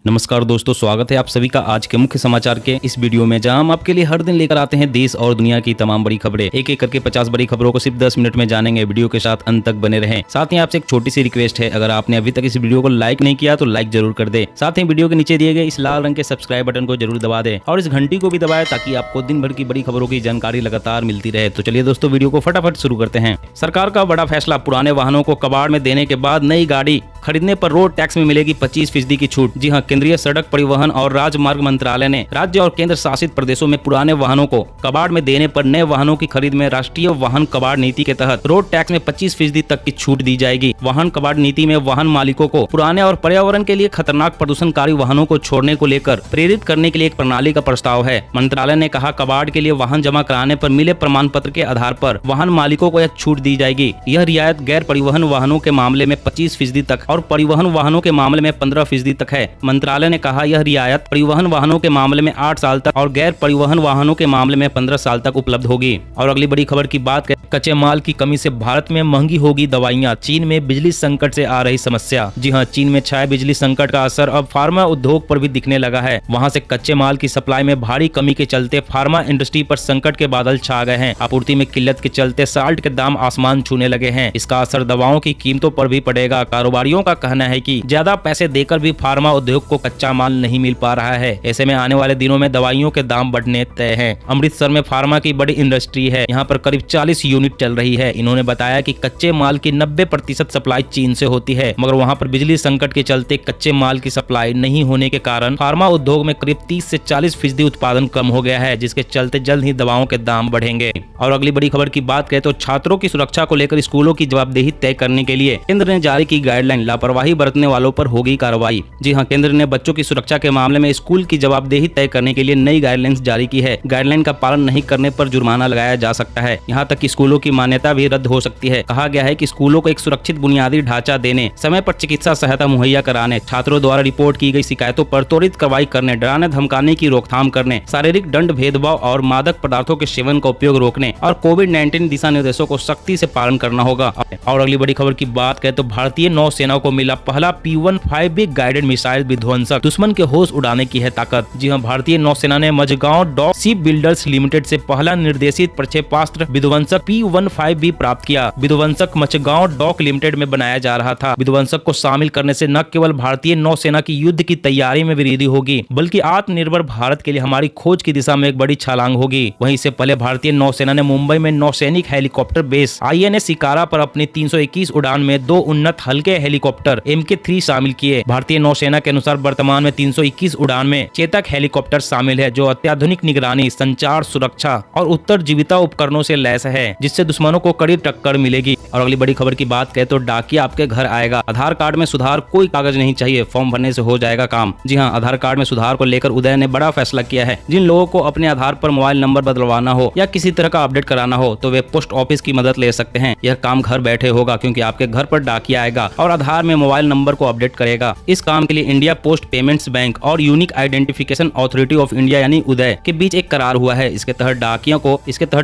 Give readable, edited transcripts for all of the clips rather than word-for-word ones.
नमस्कार दोस्तों, स्वागत है आप सभी का आज के मुख्य समाचार के इस वीडियो में, जहां हम आपके लिए हर दिन लेकर आते हैं देश और दुनिया की तमाम बड़ी खबरें। एक एक करके 50 बड़ी खबरों को सिर्फ 10 मिनट में जानेंगे। वीडियो के साथ अंत तक बने रहें। साथ ही आपसे एक छोटी सी रिक्वेस्ट है, अगर आपने अभी तक इस वीडियो को लाइक नहीं किया तो लाइक जरूर कर दे। साथ ही वीडियो के नीचे दिए गए इस लाल रंग के सब्सक्राइब बटन को जरूर दबा दे और इस घंटी को भी दबाए ताकि आपको दिन भर की बड़ी खबरों की जानकारी लगातार मिलती रहे। तो चलिए दोस्तों, वीडियो को फटाफट शुरू करते हैं। सरकार का बड़ा फैसला, पुराने वाहनों को कबाड़ में देने के बाद नई गाड़ी खरीदने पर रोड टैक्स में मिलेगी 25% की छूट। जी हां, केंद्रीय सड़क परिवहन और राजमार्ग मंत्रालय ने राज्य और केंद्र शासित प्रदेशों में पुराने वाहनों को कबाड़ में देने पर नए वाहनों की खरीद में राष्ट्रीय वाहन कबाड़ नीति के तहत रोड टैक्स में 25% तक की छूट दी जाएगी। वाहन कबाड़ नीति में वाहन मालिकों को पुराने और पर्यावरण के लिए खतरनाक प्रदूषणकारी वाहनों को छोड़ने को लेकर प्रेरित करने के लिए एक प्रणाली का प्रस्ताव है। मंत्रालय ने कहा, कबाड़ के लिए वाहन जमा कराने पर मिले प्रमाण पत्र के आधार पर वाहन मालिकों को यह छूट दी जाएगी। यह रियायत गैर परिवहन वाहनों के मामले में 25% तक और परिवहन वाहनों के मामले में 15% तक है। मंत्रालय ने कहा, यह रियायत परिवहन वाहनों के मामले में 8 साल तक और गैर परिवहन वाहनों के मामले में 15 साल तक उपलब्ध होगी। और अगली बड़ी खबर की बात करें, कच्चे माल की कमी से भारत में महंगी होगी दवाइयां। चीन में बिजली संकट से आ रही समस्या। जी हां, चीन में छाए बिजली संकट का असर अब फार्मा उद्योग पर भी दिखने लगा है। वहां से कच्चे माल की सप्लाई में भारी कमी के चलते फार्मा इंडस्ट्री पर संकट के बादल छा गए हैं। आपूर्ति में किल्लत के चलते साल्ट के दाम आसमान छूने लगे हैं। इसका असर दवाओं की कीमतों पर भी पड़ेगा। कारोबारियों का कहना है कि ज्यादा पैसे देकर भी फार्मा उद्योग को कच्चा माल नहीं मिल पा रहा है। ऐसे में आने वाले दिनों में दवाइयों के दाम बढ़ने तय हैं। अमृतसर में फार्मा की बड़ी इंडस्ट्री है। यहाँ पर करीब 40 यूनिट चल रही है। इन्होंने बताया कि कच्चे माल की 90% सप्लाई चीन से होती है, मगर वहाँ पर बिजली संकट के चलते कच्चे माल की सप्लाई नहीं होने के कारण फार्मा उद्योग में करीब 30 से 40% उत्पादन कम हो गया है, जिसके चलते जल्द ही दवाओं के दाम बढ़ेंगे। और अगली बड़ी खबर की बात करें तो छात्रों की सुरक्षा को लेकर स्कूलों की जवाबदेही तय करने के लिए केंद्र ने जारी की गाइडलाइन। लापरवाही बरतने वालों पर होगी कार्रवाई। जी हाँ, केंद्र ने बच्चों की सुरक्षा के मामले में स्कूल की जवाबदेही तय करने के लिए नई गाइडलाइंस जारी की है। गाइडलाइन का पालन नहीं करने पर जुर्माना लगाया जा सकता है। यहाँ तक कि स्कूलों की मान्यता भी रद्द हो सकती है। कहा गया है कि स्कूलों को एक सुरक्षित बुनियादी ढांचा देने, समय पर चिकित्सा सहायता मुहैया कराने, छात्रों द्वारा रिपोर्ट की गई शिकायतों पर त्वरित कार्रवाई करने, डराने धमकाने की रोकथाम करने, शारीरिक दंड, भेदभाव और मादक पदार्थों के सेवन का उपयोग रोकने और कोविड-19 दिशा निर्देशों को सख्ती से पालन करना होगा। और अगली बड़ी खबर की बात करें तो भारतीय नौसेना को मिला पहला P-15B गाइडेड मिसाइल विध्वंसक। दुश्मन के होश उड़ाने की है ताकत। जी हाँ, भारतीय नौसेना ने Mazagon dock shipbuilders limited से पहला निर्देशित प्रक्षेपास्त्र विध्वंसक P-15B प्राप्त किया। विध्वंसक मझगांव डॉक लिमिटेड में बनाया जा रहा था। विध्वंसक को शामिल करने से न केवल भारतीय नौसेना की युद्ध की तैयारी में वृद्धि होगी, बल्कि आत्मनिर्भर भारत के लिए हमारी खोज की दिशा में एक बड़ी छलांग होगी। वहीं से पहले भारतीय नौसेना ने मुंबई में नौसैनिक हेलीकॉप्टर बेस INS शिकारा पर अपनी 321 उड़ान में 2 उन्नत हल्के हेलीकॉप्टर MK-3 शामिल किए। भारतीय नौसेना के अनुसार वर्तमान में 321 उड़ान में चेतक हेलीकॉप्टर शामिल है, जो अत्याधुनिक निगरानी, संचार, सुरक्षा और उत्तरजीविता उपकरणों से लैस है, जिससे दुश्मनों को कड़ी टक्कर मिलेगी। और अगली बड़ी खबर की बात करें तो डाकिया आपके घर आएगा। आधार कार्ड में सुधार, कोई कागज नहीं चाहिए, फॉर्म भरने से हो जाएगा काम। जी हाँ, आधार कार्ड में सुधार को लेकर उदय ने बड़ा फैसला किया है। जिन लोगों को अपने आधार पर मोबाइल नंबर बदलवाना हो या किसी तरह का अपडेट कराना हो तो वे पोस्ट ऑफिस की मदद ले सकते हैं। यह काम घर बैठे होगा, क्योंकि आपके घर पर डाकिया आएगा और आधार में मोबाइल नंबर को अपडेट करेगा। इस काम के लिए इंडिया पोस्ट पेमेंट्स बैंक और unique identification authority of India यानी उदय के बीच एक करार हुआ है। इसके तहत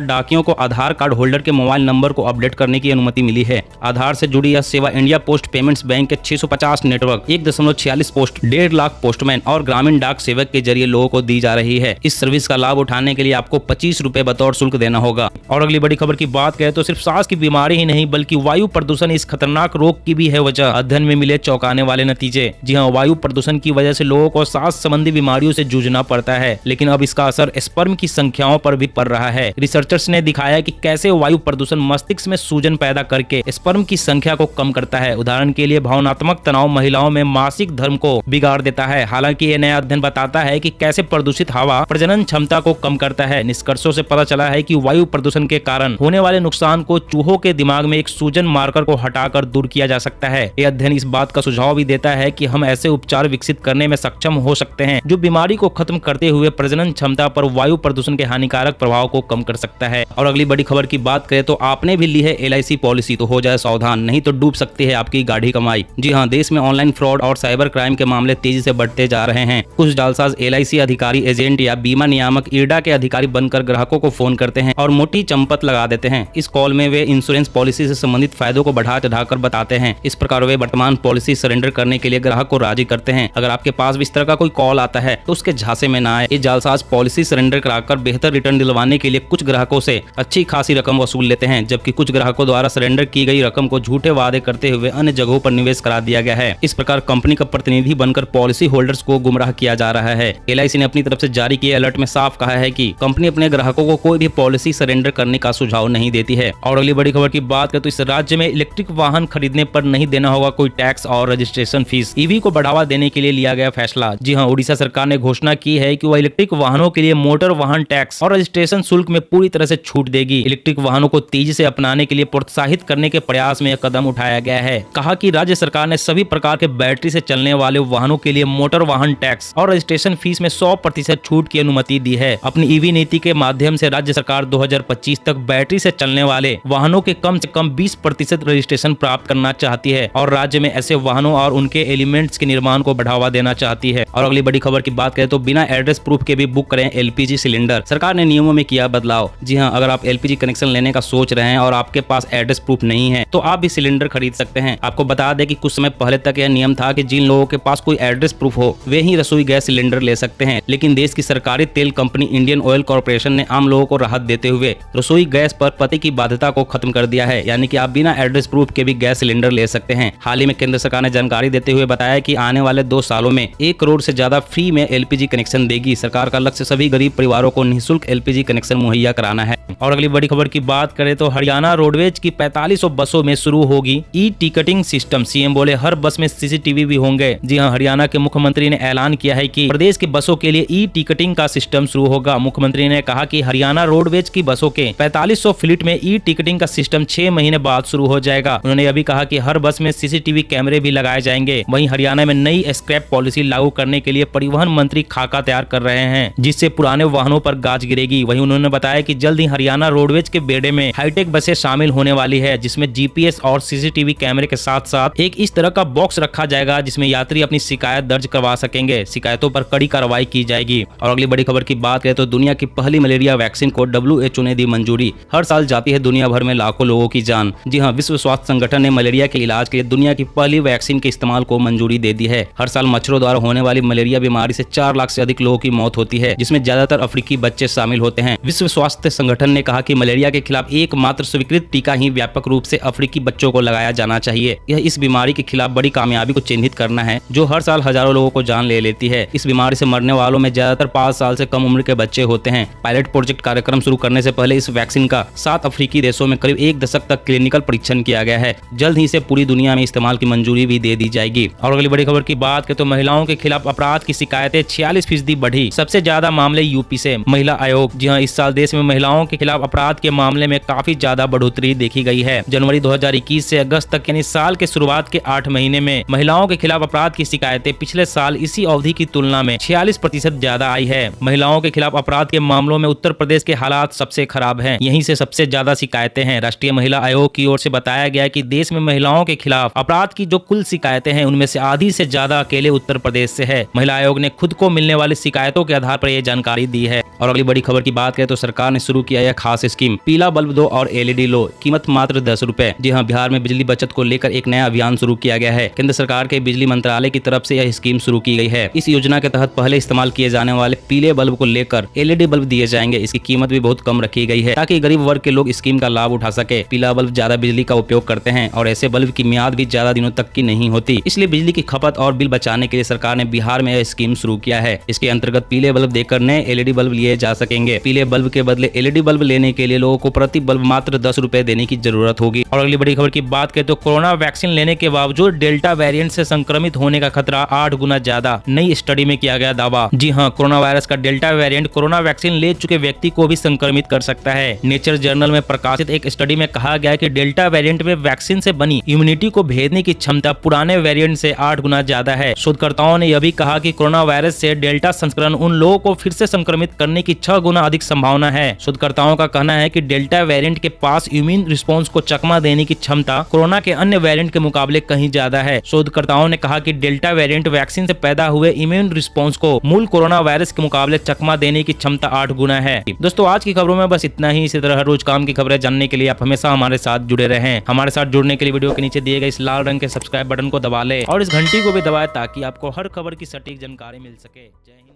डाकियों को आधार कार्ड होल्डर के मोबाइल नंबर को अपडेट करने की अनुमति मिली है। आधार से जुड़ी यह सेवा इंडिया पोस्ट पेमेंट्स बैंक के 650 नेटवर्क, 1.46 पोस्ट, 1.5 लाख पोस्टमैन और ग्रामीण डाक सेवक के जरिए लोगों को दी जा रही है। इस सर्विस का लाभ उठाने के लिए आपको 25 रुपए बतौर शुल्क देना होगा। और अगली बड़ी खबर की बात करें तो सिर्फ सांस की बीमारी ही नहीं बल्कि वायु प्रदूषण इस खतरनाक रोग की भी है वजह। अध्ययन में मिले चौंकाने वाले नतीजे। जी हाँ, वायु प्रदूषण की वजह से लोगों को सांस संबंधी बीमारियों से जूझना पड़ता है, लेकिन अब इसका असर स्पर्म की संख्याओं पर भी पड़ रहा है। रिसर्चर्स ने दिखाया कि कैसे वायु प्रदूषण मस्तिष्क में सूजन पैदा करके स्पर्म की संख्या को कम करता है। उदाहरण के लिए भावनात्मक तनाव महिलाओं में मासिक धर्म को बिगाड़ देता है। हालांकि ये नया अध्ययन बताता है कि कैसे प्रदूषित हवा प्रजनन क्षमता को कम करता है। निष्कर्षों से पता चला है कि वायु प्रदूषण के कारण होने वाले नुकसान को चूहों के दिमाग में एक सूजन मार्कर को हटाकर दूर किया जा सकता है। ये अध्ययन इस बात का सुझाव भी देता है कि हम ऐसे उपचार विकसित करने में सक्षम हो सकते हैं जो बीमारी को खत्म करते हुए प्रजनन क्षमता पर वायु प्रदूषण के हानिकारक प्रभाव को कम कर सकता है। और अगली बड़ी खबर की बात करें तो आपने भी ली है LIC पॉलिसी तो हो जाए सावधान, नहीं तो डूब सकती है आपकी गाढ़ी कमाई। जी हाँ, देश में ऑनलाइन फ्रॉड और साइबर क्राइम के मामले तेजी से बढ़ते जा रहे हैं। कुछ जालसाज LIC अधिकारी, एजेंट या बीमा नियामक IRDA के अधिकारी बनकर ग्राहकों को फोन करते हैं और मोटी चंपत लगा देते हैं। इस कॉल में वे इंश्योरेंस पॉलिसी से संबंधित फायदों को बढ़ा चढ़ाकर बताते हैं। इस प्रकार वे वर्तमान पॉलिसी सरेंडर करने के लिए ग्राहक को राजी करते हैं। अगर आपके पास भी इस तरह का कोई कॉल आता है तो उसके झांसे में ना आए। ये जालसाज पॉलिसी सरेंडर कराकर बेहतर रिटर्न दिलवाने के लिए कुछ ग्राहकों से अच्छी खासी रकम वसूल लेते हैं, जबकि कुछ ग्राहकों द्वारा सरेंडर की गई रकम को झूठे वादे करते हुए अन्य जगहों पर निवेश करा दिया गया है। इस प्रकार कंपनी का प्रतिनिधि बनकर पॉलिसी होल्डर्स को गुमराह किया जा रहा है। LIC ने अपनी तरफ से जारी किए अलर्ट में साफ कहा है कि कंपनी अपने ग्राहकों को कोई भी पॉलिसी सरेंडर करने का सुझाव नहीं देती है। और अगली बड़ी खबर की बात करें तो इस राज्य में इलेक्ट्रिक वाहन खरीदने पर नहीं देना होगा कोई टैक्स और रजिस्ट्रेशन फीस। EV को बढ़ावा देने के लिए लिया गया फैसला। जी हाँ, उड़ीसा सरकार ने घोषणा की है कि वह इलेक्ट्रिक वाहनों के लिए मोटर वाहन टैक्स और रजिस्ट्रेशन शुल्क में पूरी तरह से छूट देगी। इलेक्ट्रिक वाहनों को तेजी से अपनाने के लिए प्रोत्साहित करने के प्रयास में यह कदम उठाया गया है। कहा कि राज्य सरकार ने सभी प्रकार के बैटरी से चलने वाले वाहनों के लिए मोटर वाहन टैक्स और रजिस्ट्रेशन फीस में 100% छूट की अनुमति दी है। अपनी EV नीति के माध्यम से राज्य सरकार 2025 तक बैटरी से चलने वाले वाहनों के कम से कम 20% रजिस्ट्रेशन प्राप्त करना चाहती है और राज्य में ऐसे वाहनों और उनके एलिमेंट्स के निर्माण को बढ़ावा देना चाहती है। और अगली बड़ी खबर की बात करें तो बिना एड्रेस प्रूफ के भी बुक करें LPG सिलेंडर। सरकार ने नियमों में किया बदलाव। जी हाँ, अगर आप LPG कनेक्शन लेने का सोच रहे हैं और आपके पास एड्रेस प्रूफ नहीं है तो आप भी सिलेंडर खरीद सकते हैं। आपको बता दें कि कुछ समय पहले तक यह नियम था कि जिन लोगों के पास कोई एड्रेस प्रूफ हो वे ही रसोई गैस सिलेंडर ले सकते हैं, लेकिन देश की सरकारी तेल कंपनी इंडियन ऑयल कॉर्पोरेशन ने आम लोगों को राहत देते हुए रसोई गैस पर पते की बाध्यता को खत्म कर दिया है, यानी कि आप बिना एड्रेस प्रूफ के भी गैस सिलेंडर ले सकते हैं। हाल ही में केंद्र सरकार ने जानकारी देते हुए बताया कि आने वाले 2 सालों में 1 करोड़ से ज्यादा फ्री में LPG कनेक्शन देगी। सरकार का लक्ष्य सभी गरीब परिवारों को निःशुल्क LPG कनेक्शन मुहैया कराना है। और अगली बड़ी खबर की बात करें तो हरियाणा रोडवेज की 4500 बसों में शुरू होगी टिकटिंग सिस्टम। CM बोले हर बस में CCTV भी होंगे। जी हाँ, हरियाणा के मुख्यमंत्री ने ऐलान किया है कि प्रदेश की बसों के लिए टिकटिंग का सिस्टम शुरू होगा। मुख्यमंत्री ने कहा कि हरियाणा रोडवेज की बसों के 4500 फ्लीट में टिकटिंग का सिस्टम 6 महीने बाद शुरू हो जाएगा। उन्होंने यह भी कहा कि हर बस में CCTV कैमरे भी लगाए जाएंगे। वहीं हरियाणा में नई स्क्रैप पॉलिसी लागू करने के लिए परिवहन मंत्री खाका तैयार कर रहे हैं, जिससे पुराने वाहनों पर गाज गिरेगी। वहीं उन्होंने बताया कि जल्द ही हरियाणा रोडवेज के बेड़े में हाईटेक बसें शामिल होने वाली है, जिसमें GPS और CCTV कैमरे के साथ साथ एक इस तरह का बॉक्स रखा जाएगा जिसमें यात्री अपनी शिकायत दर्ज करवा सकेंगे। शिकायतों पर कड़ी कार्रवाई की जाएगी। और अगली बड़ी खबर की बात करें तो दुनिया की पहली मलेरिया वैक्सीन को WHO ने दी मंजूरी। हर साल जाती है दुनिया भर में लाखों लोगों की जान। जी हाँ, विश्व स्वास्थ्य संगठन ने मलेरिया के इलाज के लिए दुनिया की पहली वैक्सीन के इस्तेमाल को मंजूरी दे दी है। हर साल मच्छरों द्वारा होने वाली मलेरिया बीमारी से 4 लाख से अधिक लोगों की मौत होती है, जिसमें ज्यादातर अफ्रीकी बच्चे शामिल होते हैं। विश्व स्वास्थ्य संगठन ने कहा कि मलेरिया के खिलाफ एकमात्र स्वीकृत टीका ही व्यापक रूप से अफ्रीकी बच्चों को लगाया जाना चाहिए। यह इस बीमारी के खिलाफ बड़ी कामयाबी को चिन्हित करना है, जो हर साल हजारों लोगों को जान ले लेती है। इस बीमारी से मरने वालों में ज्यादातर 5 साल से कम उम्र के बच्चे होते हैं। पायलट प्रोजेक्ट कार्यक्रम शुरू करने से पहले इस वैक्सीन का 7 अफ्रीकी देशों में करीब 1 दशक तक क्लिनिकल परीक्षण किया गया है। जल्द ही इसे पूरी दुनिया में इस्तेमाल की मंजूरी भी दे दी जाएगी। और अगली बड़ी खबर की बात करें तो महिलाओं के खिलाफ अपराध की शिकायतें 46% बढ़ी। सबसे ज्यादा मामले यूपी से। महिला आयोग। जी हाँ, इस साल देश में महिलाओं के खिलाफ अपराध के मामले में काफी ज्यादा बढ़ोतरी देखी गई है। जनवरी 2021 से अगस्त तक यानी साल के शुरुआत के 8 महीने में महिलाओं के खिलाफ अपराध की शिकायतें पिछले साल इसी अवधि की तुलना में 46% ज्यादा आई है। महिलाओं के खिलाफ अपराध के मामलों में उत्तर प्रदेश के हालात सबसे खराब हैं। यहीं से सबसे ज्यादा शिकायतें हैं। राष्ट्रीय महिला आयोग की ओर से बताया गया कि देश में महिलाओं के खिलाफ अपराध की जो कुल शिकायतें हैं उनमें से आधी से ज्यादा अकेले उत्तर प्रदेश से है। महिला आयोग ने खुद को मिलने वाली शिकायतों के आधार पर यह जानकारी दी है। और अगली बड़ी खबर की बात करें तो सरकार ने शुरू किया यह खास स्कीम, पीला बल्ब दो और LED लो, कीमत मात्र 10 रुपए। जी हाँ, बिहार में बिजली बचत को लेकर एक नया अभियान शुरू किया गया है। केंद्र सरकार के बिजली मंत्रालय की तरफ से यह स्कीम शुरू की गई है। इस योजना के तहत पहले इस्तेमाल किए जाने वाले पीले बल्ब को लेकर LED बल्ब दिए जाएंगे। इसकी कीमत भी बहुत कम रखी गई है ताकि गरीब वर्ग के लोग स्कीम का लाभ उठा सके। पीला बल्ब ज्यादा बिजली का उपयोग करते हैं और ऐसे बल्ब की मियाद भी ज्यादा दिनों तक की नहीं होती, इसलिए बिजली की खपत और बिल बचाने के लिए सरकार ने बिहार में यह स्कीम शुरू किया है। इसके अंतर्गत पीले बल्ब देकर नए LED बल्ब लिए जा सकेंगे। पीले बल्ब के बदले LED बल्ब लेने के लिए लोगों को प्रति बल्ब मात्र 10 रुपए देने की जरूरत होगी। और अगली बड़ी खबर की बात करें तो कोरोना वैक्सीन लेने के बावजूद डेल्टा वेरिएंट से संक्रमित होने का खतरा 8 गुना ज्यादा। नई स्टडी में किया गया दावा। जी हाँ, कोरोना वायरस का डेल्टा वेरिएंट कोरोना वैक्सीन ले चुके व्यक्ति को भी संक्रमित कर सकता है। नेचर जर्नल में प्रकाशित एक स्टडी में कहा गया कि डेल्टा वेरिएंट में वैक्सीन से बनी इम्यूनिटी को भेदने की क्षमता पुराने वेरिएंट से 8 गुना ज्यादा है। शोधकर्ताओं ने यह भी कहा कि कोरोना वायरस से डेल्टा संस्करण उन लोगों को फिर से संक्रमित करने जाने की 6 गुना अधिक संभावना है। शोधकर्ताओं का कहना है कि डेल्टा वेरिएंट के पास इम्यून रिस्पॉन्स को चकमा देने की क्षमता कोरोना के अन्य वेरिएंट के मुकाबले कहीं ज्यादा है। शोधकर्ताओं ने कहा कि डेल्टा वेरिएंट वैक्सीन से पैदा हुए इम्यून रिस्पॉन्स को मूल कोरोना वायरस के मुकाबले चकमा देने की क्षमता 8 गुना है। दोस्तों, आज की खबरों में बस इतना ही। इसी तरह हर रोज काम की खबरें जानने के लिए आप हमेशा हमारे साथ जुड़े रहें। हमारे साथ जुड़ने के लिए वीडियो के नीचे दिए गए इस लाल रंग के सब्सक्राइब बटन को दबा लें और इस घंटी को भी दबाएं ताकि आपको हर खबर की सटीक जानकारी मिल सके। जय हिंद।